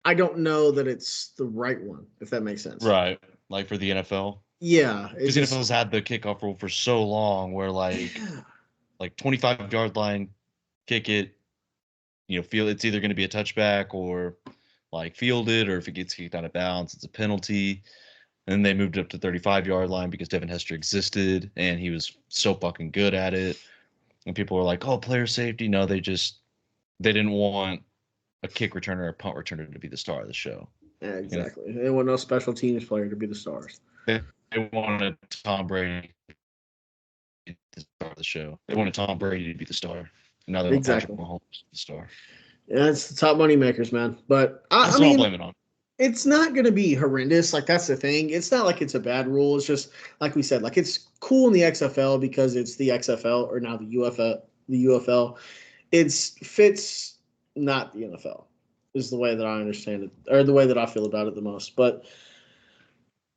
I don't know that it's the right one, if that makes sense. Right. Like for the NFL. Yeah. Because the NFL's had the kickoff rule for so long where, like 25-yard line, kick it, feel it's either going to be a touchback or, like, fielded, or if it gets kicked out of bounds, it's a penalty. And then they moved it up to 35-yard line because Devin Hester existed, and he was so fucking good at it. And people were like, oh, player safety. No, they didn't want a kick returner or a punt returner to be the star of the show. Yeah, exactly. They want no special teams player to be the stars. They wanted Tom Brady to be the star of the show. They wanted Tom Brady to be the star. Now they want Patrick Mahomes to be the star. Yeah, it's the top money makers, man. But that's what I'll blame it on. It's not going to be horrendous. Like, that's the thing. It's not like it's a bad rule. It's just, like we said, like, it's cool in the XFL because it's the XFL, or now the UFL. It fits not the NFL is the way that I understand it, or the way that I feel about it the most. But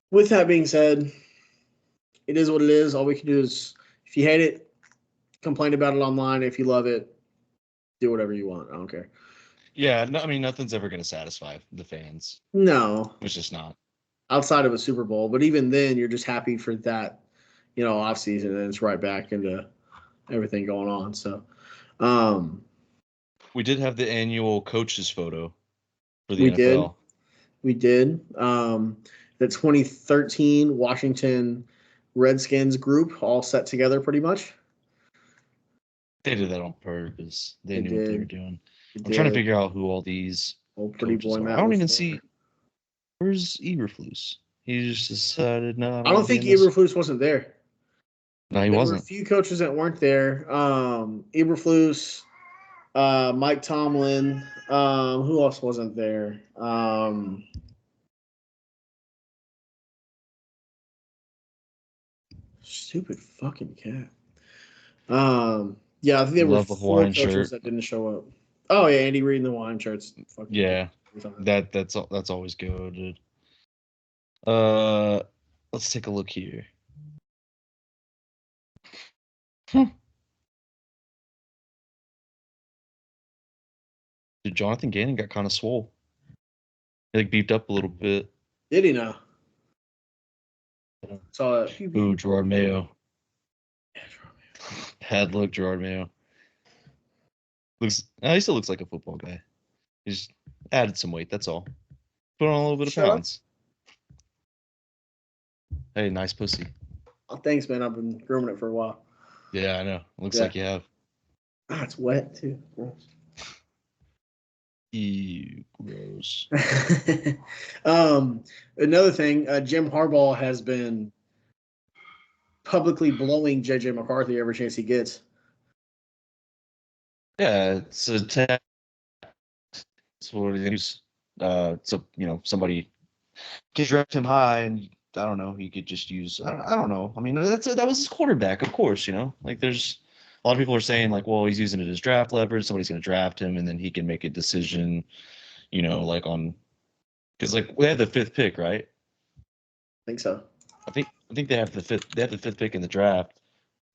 with that being said, it is what it is. All we can do is, if you hate it, complain about it online. If you love it, do whatever you want. I don't care. Yeah, no, I mean, nothing's ever going to satisfy the fans. No. It's just not. Outside of a Super Bowl. But even then, you're just happy for that, off season, and it's right back into everything going on. So, We did have the annual coaches photo for the we NFL. did. The 2013 Washington Redskins group all set together pretty much. They did that on purpose. They knew what they were did. doing. They I'm trying to did. figure out who all these Old pretty coaches boy are. Matt I don't even LaFleur. see. Where's Eberflus? He just decided, no, I don't think Eberflus wasn't there. No, he There wasn't. were a few coaches that weren't there. Eberflus, Mike Tomlin. Who else wasn't there? Stupid fucking cat. Yeah, I think there were Love the 4 Hawaiian coaches shirt. that didn't show up. Oh yeah, Andy Reid in the Hawaiian shirts. Fucking Yeah, that's always good. Let's take a look here. Dude, Jonathan Gannon got kind of swole. He beefed up a little bit. Did he now? Saw that. Ooh, Gerard Mayo. Yeah, Gerard Mayo. Bad look, Gerard Mayo. He still looks like a football guy. He's added some weight, that's all. Put on a little bit of pounds. Hey, nice pussy. Oh, thanks, man. I've been grooming it for a while. Yeah, I know. Looks like you have. Ah, it's wet too. Gross. Ew, gross. Another thing, Jim Harbaugh has been publicly blowing JJ McCarthy every chance he gets. Yeah, it's a test. That's what it is. So somebody could draft him high, and I don't know. He could just use. I don't know. I mean, that was his quarterback, of course. There's a lot of people are saying well, he's using it as draft leverage. Somebody's going to draft him, and then he can make a decision. On because we had the 5th pick, right? I think so. I think they have the 5th. They have the 5th pick in the draft.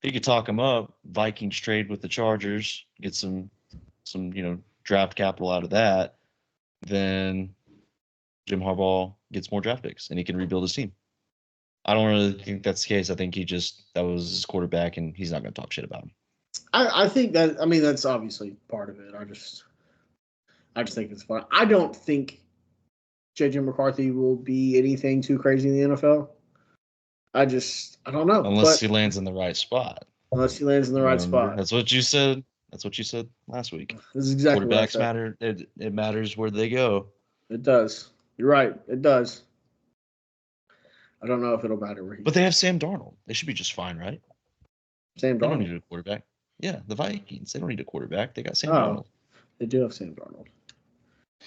He could talk him up. Vikings trade with the Chargers, get some draft capital out of that. Then Jim Harbaugh gets more draft picks and he can rebuild his team. I don't really think that's the case. I think that was his quarterback and he's not going to talk shit about him. I think that, that's obviously part of it. I just think it's fun. I don't think JJ McCarthy will be anything too crazy in the NFL. I don't know. Unless he lands in the right spot. Unless he lands in the right spot. That's what you said. That's what you said last week. This is exactly what I Quarterbacks said. matter. It matters where they go. It does. You're right. It does. I don't know if it'll matter where he. But they have Sam Darnold. They should be just fine, right? Sam Darnold. They don't need a quarterback. Yeah, the Vikings. They don't need a quarterback. They got Sam Darnold. They do have Sam Darnold.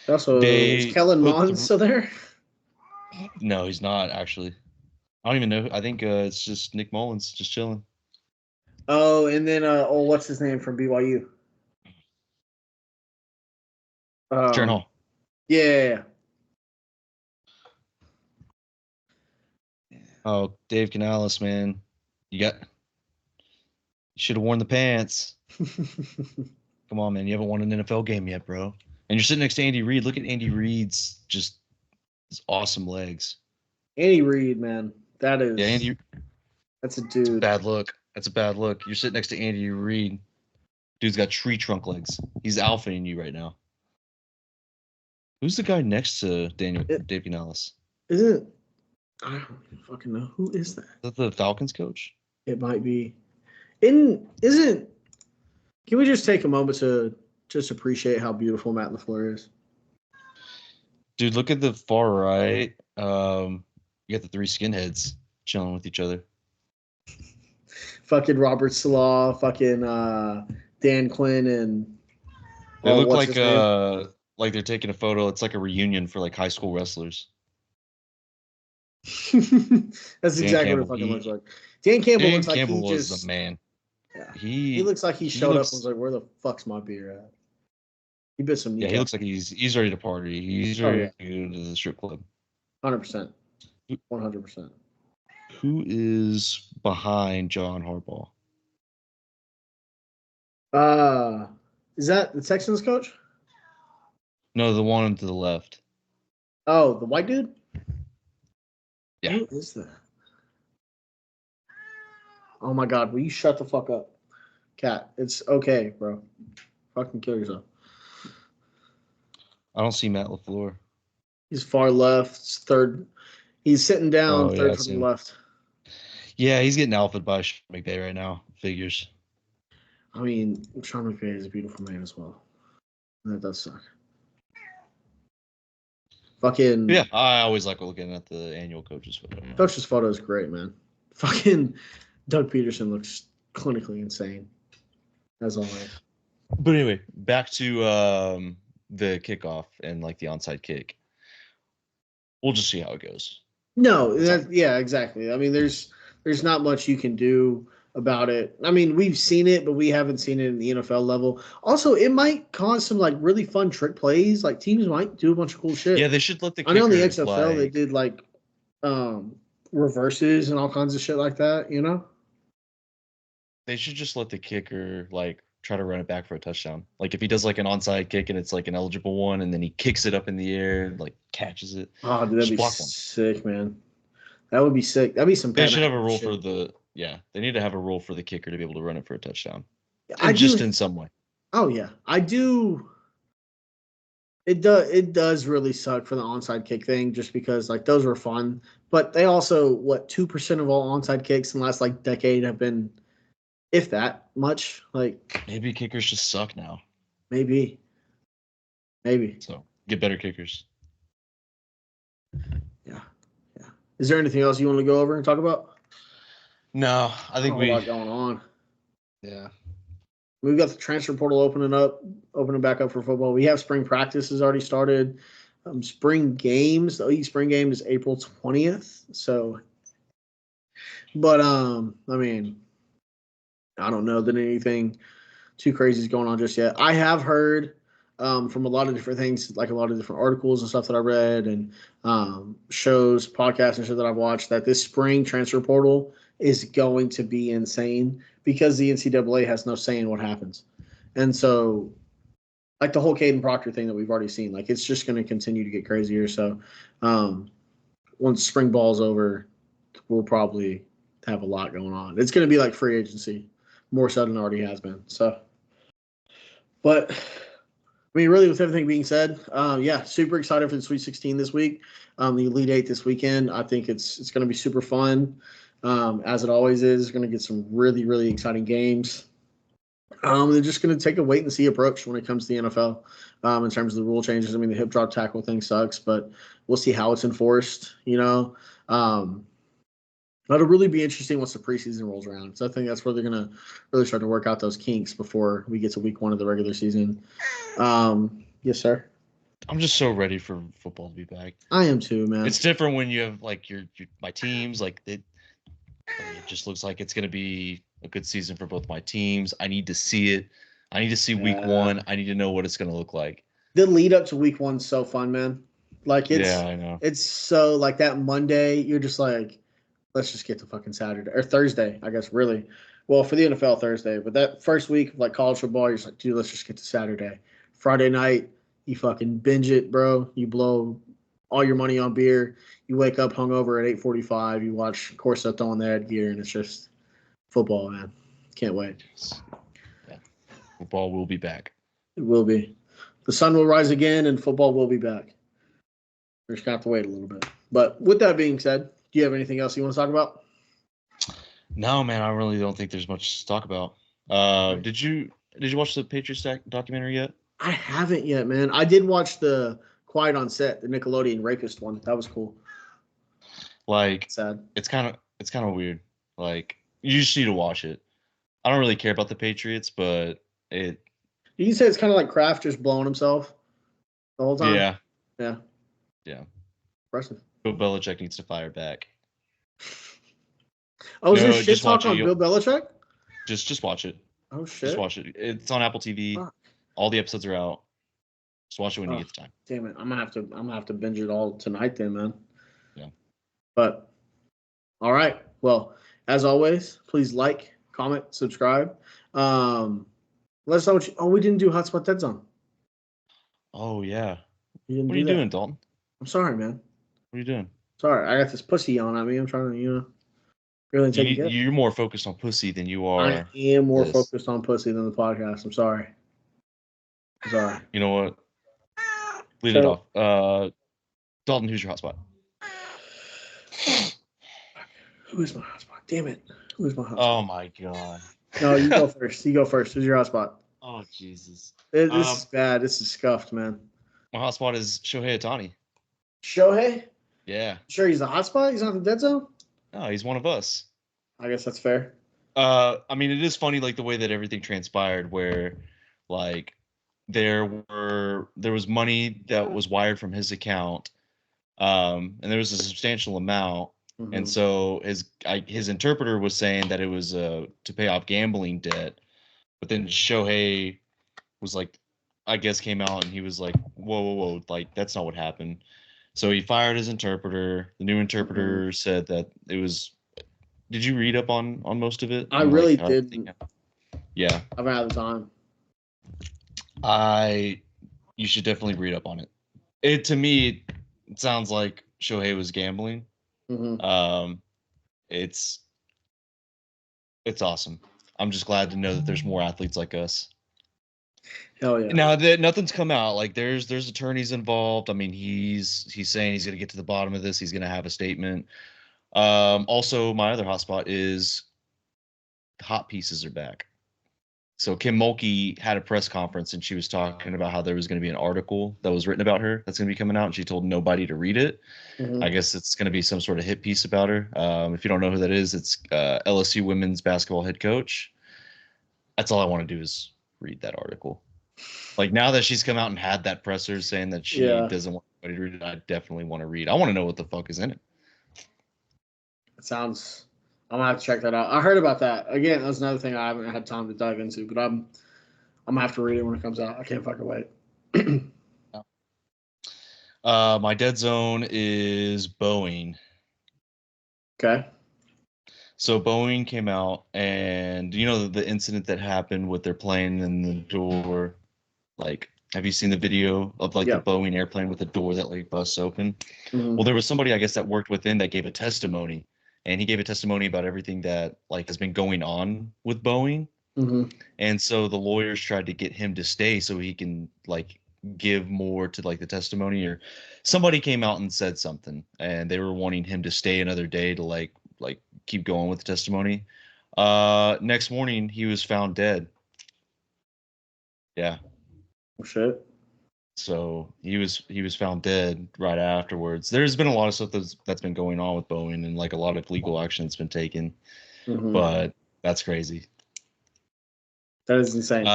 Also, is Kellen Mond still there? No, he's not actually. I don't even know. I think it's just Nick Mullins just chilling. Oh, and then what's his name from BYU? Jaron Hall. Yeah. Oh, Dave Canales, man, you should have worn the pants. Come on, man, you haven't won an NFL game yet, bro. And you're sitting next to Andy Reid. Look at Andy Reid's just his awesome legs. Andy Reid, man, that is. Yeah, Andy. That's a dude. That's a bad look. That's a bad look. You're sitting next to Andy Reid. Dude's got tree trunk legs. He's alphaing you right now. Who's the guy next to Dave Canales? Isn't I don't even fucking know. Who is that? Is that the Falcons coach? It might be. Can we just take a moment to just appreciate how beautiful Matt LaFleur is? Dude, look at the far right. You got the 3 skinheads chilling with each other. Fucking Robert Salah, fucking Dan Quinn, and they look like they're taking a photo. It's like a reunion for high school wrestlers. That's exactly what it fucking looks like. Dan Campbell looks like Campbell he was just the man. Yeah. He looks like he showed up and was like, "Where the fuck's my beer at?" He bit some. Yeah, he looks like he's ready to party. He's ready to go to the strip club. 100%. 100%. Who is behind John Harbaugh? Is that the Texans coach? No, the one to the left. Oh, the white dude? Yeah. Who is that? Oh my God, will you shut the fuck up? Cat. It's okay, bro. Fucking kill yourself. I don't see Matt LaFleur. He's far left, third. He's sitting down, Oh, yeah, I third see from the him. left. Yeah, he's getting alphaed by Sean McVay right now. Figures. I mean, Sean McVay is a beautiful man as well. That does suck. Fucking Yeah, I always like looking at the annual coaches photo. coach's photo is great, man. Fucking Doug Peterson looks clinically insane, as always. But anyway, back to the kickoff and like the onside kick. We'll just see how it goes. No, yeah, exactly. I mean, there's not much you can do about it. I mean, we've seen it, but we haven't seen it in the NFL level. Also, it might cause some like really fun trick plays. Like teams might do a bunch of cool shit. Yeah, they should let the I kicker. know in the XFL they did like reverses and all kinds of shit like that. You know, they should just let the kicker like try to run it back for a touchdown. Like if he does like an onside kick and it's like an eligible one, and then he kicks it up in the air, like catches it. oh, dude, that'd be block sick, man. That would be sick. That'd be some. They should have a rule shit. for the They need to have a rule for the kicker to be able to run it for a touchdown. I just do, in some way. Oh yeah, I do. It does really suck for the onside kick thing, just because like those were fun, but they also 2% of all onside kicks in the last like decade have been, if that much. Like maybe kickers just suck now. Maybe. So get better kickers. Yeah. Is there anything else you want to go over and talk about? No, I think we a lot going on. Yeah. We've got the transfer portal opening back up for football. We have spring practices already started. Spring games, the OU spring game is April 20th. So, but I mean, I don't know that anything too crazy is going on just yet. I have heard from a lot of different things, like a lot of different articles and stuff that I read, and shows, podcasts, and shit that I've watched, that this spring transfer portal is going to be insane because the NCAA has no say in what happens. And so, like the whole Caden Proctor thing that we've already seen, like it's just going to continue to get crazier. So, once spring ball's over, we'll probably have a lot going on. It's going to be like free agency, more so than it already has been. So, but I mean, really, with everything being said, yeah, super excited for the Sweet 16 this week. The Elite Eight this weekend. I think it's going to be super fun, as it always is. Going to get some really, really exciting games. They're just going to take a wait and see approach when it comes to the NFL in terms of the rule changes. I mean, the hip drop tackle thing sucks, but we'll see how it's enforced. You know, it'll really be interesting once the preseason rolls around. So I think that's where they're going to really start to work out those kinks before we get to week 1 of the regular season. Yes, sir. I'm just so ready for football to be back. I am too, man. It's different when you have like my teams. Like it just looks like it's going to be a good season for both my teams. I need to see it. I need to see week 1. I need to know what it's going to look like. The lead up to week 1's so fun, man. Like I know. It's so like that Monday, you're just like, let's just get to fucking Saturday or Thursday, I guess, really. Well, for the NFL, Thursday. But that first week of like college football, you're just like, dude, let's just get to Saturday. Friday night, you fucking binge it, bro. You blow all your money on beer. You wake up hungover at 8:45. You watch Corso throwing the headgear, and it's just football, man. Can't wait. Yeah. Football will be back. It will be. The sun will rise again, and football will be back. We're just going to have to wait a little bit. But with that being said, do you have anything else you want to talk about? No, man, I really don't think there's much to talk about. Did you watch the Patriots documentary yet? I haven't yet, man. I did watch the Quiet on Set, the Nickelodeon rapist one. That was cool. Like, sad. It's kind of weird. Like, you just need to watch it. I don't really care about the Patriots, but it. You can say it's kind of like Kraft just blowing himself the whole time. Yeah. Impressive. Bill Belichick needs to fire back. Oh, is there shit talk on Bill Belichick? Just watch it. Oh shit! Just watch it. It's on Apple TV. Fuck. All the episodes are out. Just watch it when you get the time. Damn it! I'm gonna have to binge it all tonight, then, man. Yeah. But all right. Well, as always, please like, comment, subscribe. Let us know what you. Oh, we didn't do Hotspot Dead Zone. Oh yeah. What are you doing, Dalton? I'm sorry, man. What are you doing? Sorry, I got this pussy yelling at me. I'm trying to, Really take a guess. You're more focused on pussy than you I are. am more this. focused on pussy than the podcast. I'm sorry. You know what? Lead it off. Dalton, who's your hotspot? Who is my hotspot? Damn it. Who is my hotspot? Oh my god. No, you go first. You go first. Who's your hotspot? Oh Jesus. This is bad. This is scuffed, man. My hotspot is Shohei Ohtani. Shohei? Yeah. Sure, he's the hotspot? He's not in the dead zone? No, he's one of us. I guess that's fair. I mean, it is funny, like the way that everything transpired, where like there was money that was wired from his account, and there was a substantial amount, and so his interpreter was saying that it was to pay off gambling debt, but then Shohei was like, I guess came out and he was like, whoa, like that's not what happened. So he fired his interpreter. The new interpreter said that it was. Did you read up on most of it? I really didn't. Yeah. I've had the time. You should definitely read up on it. To me, it sounds like Shohei was gambling. It's awesome. I'm just glad to know that there's more athletes like us. Hell yeah. Now nothing's come out. Like there's attorneys involved. I mean, he's saying he's gonna get to the bottom of this. He's gonna have a statement. Also, my other hotspot is hot pieces are back. So Kim Mulkey had a press conference and she was talking about how there was going to be an article that was written about her that's going to be coming out, and she told nobody to read it. I guess it's going to be some sort of hit piece about her. If you don't know who that is, it's LSU women's basketball head coach. That's all I want to do is read that article. Like now that she's come out and had that presser saying that she doesn't want anybody to read it, I definitely want to read. I want to know what the fuck is in it. It sounds. I'm gonna have to check that out. I heard about that. Again, that's another thing I haven't had time to dive into, but I'm gonna have to read it when it comes out. I can't fucking wait. My dead zone is Boeing. Okay. So Boeing came out, and you know the incident that happened with their plane and the door. Like, have you seen the video of like the Boeing airplane with the door that like busts open? Well, there was somebody, I guess, that worked within that gave a testimony, and he gave a testimony about everything that like has been going on with Boeing. And so the lawyers tried to get him to stay so he can like give more to like the testimony, or somebody came out and said something, and they were wanting him to stay another day to like keep going with the testimony. Next morning he was found dead. Yeah. Oh shit. So he was found dead right afterwards. There's been a lot of stuff that's been going on with Boeing, and like a lot of legal action that's been taken. But that's crazy. That is insane.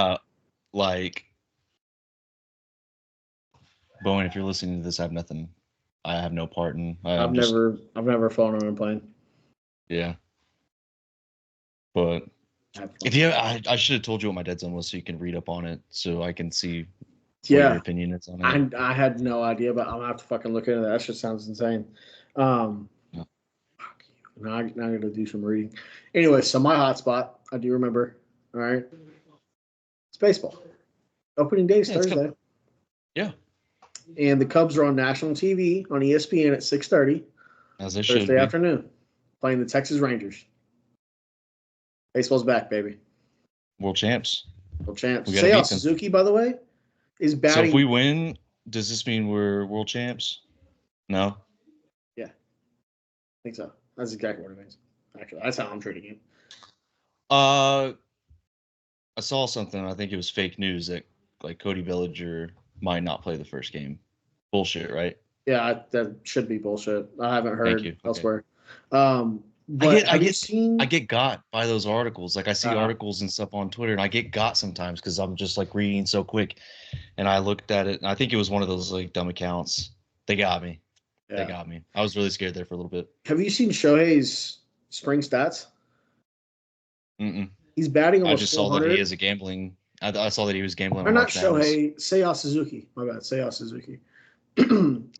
Like Boeing, if you're listening to this, I have no part in. I've never flown on a plane. Yeah. But if you, I should have told you what my dead zone was so you can read up on it, so I can see what your opinion is on it. I had no idea, but I'm gonna have to fucking look into that. That shit sounds insane. Fuck you. Now I gotta do some reading. Anyway, so my hotspot, I do remember. All right, it's baseball. Opening day is Thursday. Yeah. And the Cubs are on national TV on ESPN at 6:30. As they should be. Thursday afternoon, playing the Texas Rangers. Baseball's back, baby. World champs. Seiya Suzuki, by the way, is batting. So if we win, does this mean we're world champs? No. Yeah, I think so. That's exactly what it means. Actually, that's how I'm treating it. I saw something. I think it was fake news that like Cody Bellinger might not play the first game. Bullshit, right? Yeah, that should be bullshit. I haven't heard elsewhere. But I get got by those articles. Like I see articles and stuff on Twitter, and I get got sometimes because I'm just like reading so quick. And I looked at it, and I think it was one of those like dumb accounts. They got me. Yeah. They got me. I was really scared there for a little bit. Have you seen Shohei's spring stats? He's batting almost 400. I just saw that he is a gambling. I saw that he was gambling. Or not Shohei, Seiya Suzuki. My bad, Seiya Suzuki.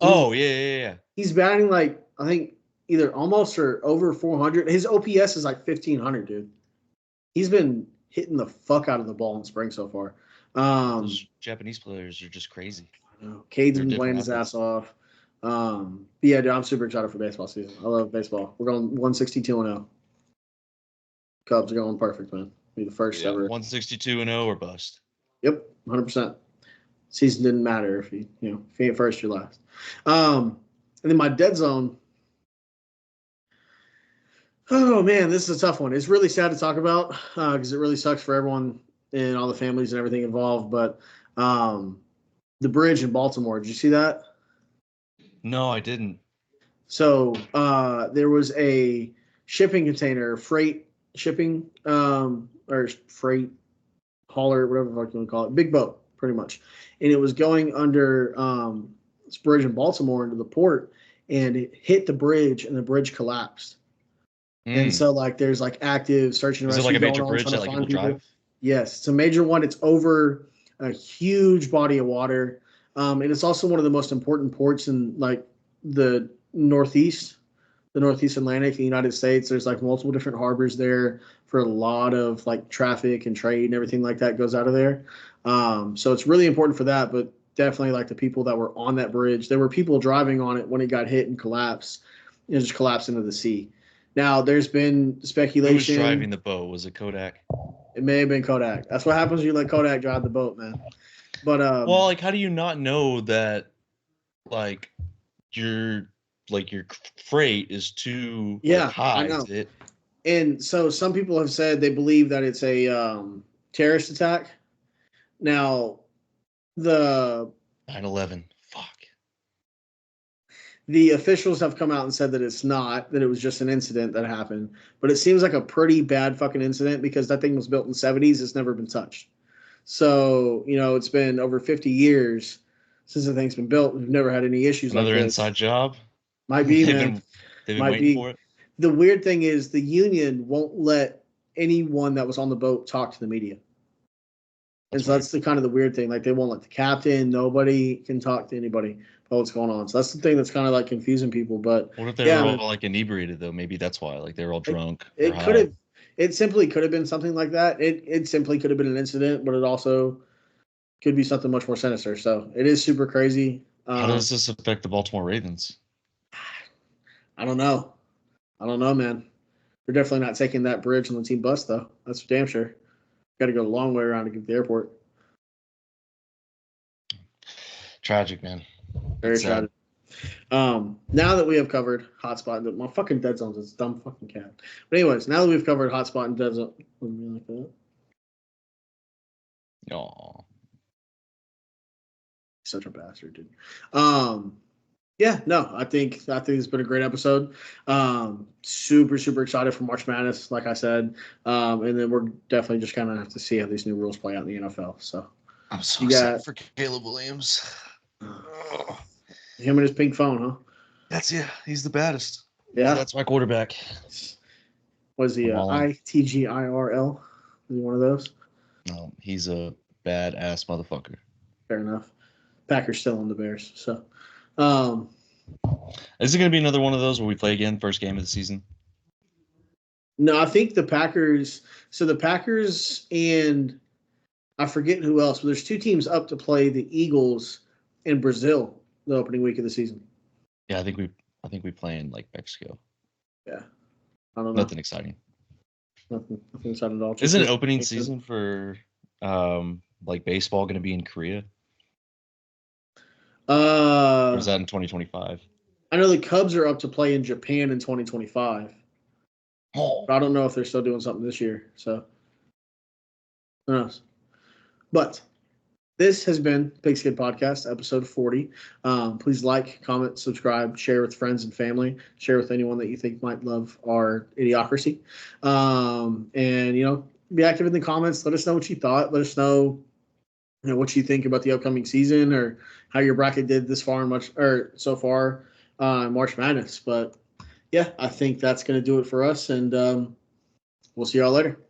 Oh yeah. He's batting like I think either almost or over 400. His OPS is like 1,500, dude. He's been hitting the fuck out of the ball in spring so far. Those Japanese players are just crazy. I know. Cade's been playing his ass off. But yeah, dude, I'm super excited for baseball season. I love baseball. We're going 162-0. Cubs are going perfect, man. Be the first ever. 162-0 or bust. Yep, 100%. Season didn't matter if you ain't first, you're last. And then my dead zone. Oh man, this is a tough one. It's really sad to talk about because it really sucks for everyone and all the families and everything involved. But the bridge in Baltimore, did you see that? No, I didn't. So there was a shipping container, freight shipping, or freight hauler, whatever the fuck you want to call it, big boat, pretty much. And it was going under this bridge in Baltimore into the port, and it hit the bridge, and the bridge collapsed. And so, like, there's like active search and rescue. Is it like a major going on, bridge trying that to like find people drive? Yes, it's a major one. It's over a huge body of water, and it's also one of the most important ports in like the Northeast Atlantic, the United States. There's like multiple different harbors there for a lot of like traffic and trade and everything like that goes out of there. So it's really important for that, but definitely like the people that were on that bridge, there were people driving on it when it got hit and collapsed. It just collapsed into the sea. Now there's been speculation. Who was driving the boat? Was it Kodak? It may have been Kodak. That's what happens when you let Kodak drive the boat, man. But well, like, how do you not know that like your freight is too high? I know. And so some people have said they believe that it's a terrorist attack. Now, the 9/11. Fuck. The officials have come out and said that it's not, that it was just an incident that happened. But it seems like a pretty bad fucking incident because that thing was built in the 70s. It's never been touched. So, it's been over 50 years since the thing's been built. We've never had any issues like this. Another inside job? Might be, man. They've been waiting for it? The weird thing is the union won't let anyone that was on the boat talk to the media. And so that's the kind of the weird thing. Like, they won't let the captain, nobody can talk to anybody about what's going on. So that's the thing that's kind of like confusing people. But what if they were all like inebriated though? Maybe that's why. Like, they're all drunk. It simply could have been something like that. It simply could have been an incident, but it also could be something much more sinister. So it is super crazy. How does this affect the Baltimore Ravens? I don't know, man. They're definitely not taking that bridge on the team bus, though. That's for damn sure. Got to go a long way around to get to the airport. Tragic, man. Very tragic. Now that we have covered hotspot, my fucking dead zone's is a dumb fucking cat. But anyways, now that we've covered hotspot and dead zone, like that. Aww. Such a bastard, dude. I think it's been a great episode. Super, super excited for March Madness, like I said. And then we're definitely just kind of have to see how these new rules play out in the NFL. So I'm so excited for Caleb Williams. Him and his pink phone, huh? He's the baddest. Yeah. That's my quarterback. Was he ITGIRL? Is he one of those? No, he's a badass motherfucker. Fair enough. Packers still on the Bears, so. Is it going to be another one of those where we play again first game of the season? No, I think the Packers. So the Packers and I forget who else, but there's two teams up to play the Eagles in Brazil the opening week of the season. Yeah, I think we play in like Mexico. Yeah, I don't know. Nothing exciting. Nothing exciting at all. Isn't opening season for like baseball going to be in Korea? Or is that in 2025? I know the Cubs are up to play in Japan in 2025. Oh. But I don't know if they're still doing something this year. So, who knows? But this has been PigSkin Podcast, episode 40. Please like, comment, subscribe, share with friends and family. Share with anyone that you think might love our idiocracy. And, be active in the comments. Let us know what you thought. Let us know what you think about the upcoming season or how your bracket did so far in March Madness. But yeah, I think that's going to do it for us, and we'll see y'all later.